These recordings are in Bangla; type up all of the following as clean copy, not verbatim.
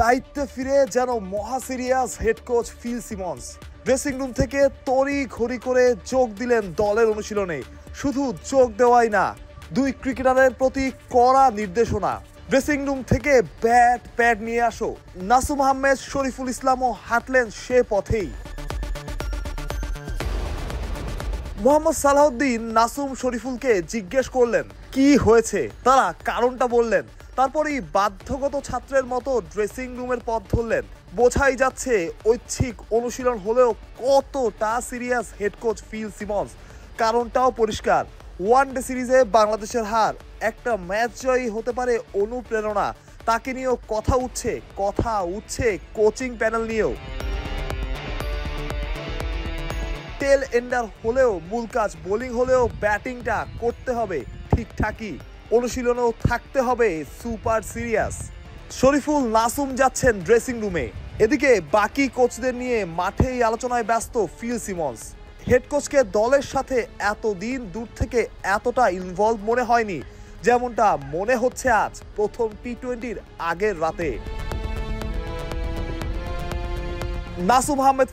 দায়িত্বে ফিরে যেন মহা serious head coach Phil Simmons. Dressing room থেকে তড়িঘড়ি করে যোগ দিলেন দলের অনুশীলনে। শুধু যোগ দেওয়াই না, দুই ক্রিকেটারের প্রতি কড়া নির্দেশনা। ড্রেসিং রুম থেকে ব্যাট প্যাড নিয়ে আসো। নাসুম আহমেদ, শরীফুল ইসলামও হাঁটলেন সে পথেই। মোহাম্মদ সালাউদ্দিন নাসুম শরীফুলকে জিজ্ঞেস করলেন কি হয়েছে, তারা কারণটা বললেন। তারপরেই বাধ্যগত ছাত্রের মতো ড্রেসিং রুমের পথ ধরলেন। বোঝাই যাচ্ছে ঐচ্ছিক অনুশীলন হলেও কতটা serious head coach Phil Simmons. কারণটাও পরিষ্কার, ওয়ানডে সিরিজে বাংলাদেশের হার একটা ম্যাচ জয়ী হতে পারে অনুপ্রেরণা। তাকে নিয়েও কথা উঠছে কোচিং প্যানেল নিয়েও। টেল এন্ডার হলেও মূল কাজ বোলিং হলেও ব্যাটিংটা করতে হবে ঠিকঠাকই। অনুশীলনেও থাকতে হবে সুপার সিরিয়াস। শরীফুল নাসুম যাচ্ছেন ড্রেসিং রুমে, এদিকে বাকি কোচদের নিয়ে মাঠেই আলোচনায় ব্যস্ত ফিল সিমন্স। হেড কোচকে দলের সাথে এতদিন দূর থেকে এতটা ইনভলভ মনে হয়নি যেমনটা মনে হচ্ছে আজ প্রথম টি-20-র আগের রাতে। নাসুম আহমেদ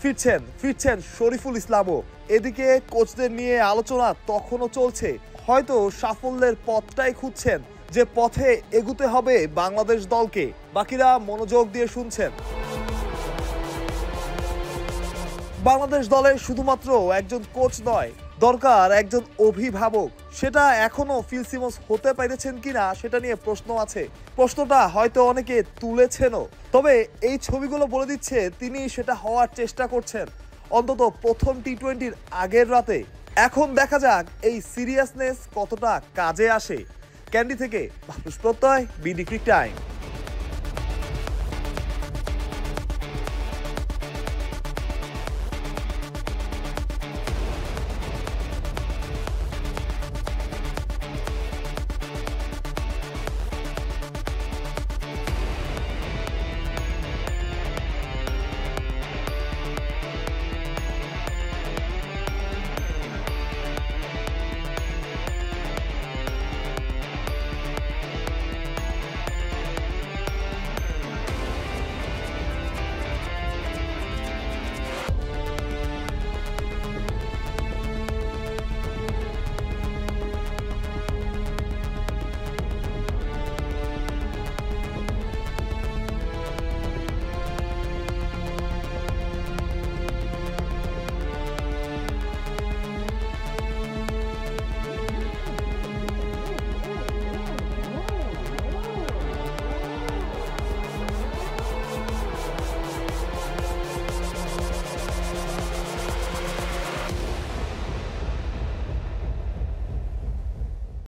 ফিরছেন শরীফুল ইসলামও। এদিকে কোচদের নিয়ে আলোচনা তখনও চলছে। হয়তো সাফল্যের পথটাই খুঁজছেন, যে পথে এগুতে হবে বাংলাদেশ দলকে। বাকিরা মনোযোগ দিয়ে শুনছেন। বাংলাদেশ দলের শুধুমাত্র একজন কোচ নয়, দরকার একজন অভিভাবক। সেটা এখনো ফিল সিমন্স হতে পেরেছেন কিনা সেটা নিয়ে প্রশ্ন আছে। প্রশ্নটা হয়তো অনেকে তুলেছেনও, তবে এই ছবিগুলো বলে দিচ্ছে তিনি সেটা হওয়ার চেষ্টা করছেন, অন্তত প্রথম টি-20-র আগের রাতে। এখন দেখা যাক এই সিরিয়াসনেস কতটা কাজে আসে। ক্যান্ডি থেকে ভানুষ প্রত্যয়, বিডি ক্রিক টাইম।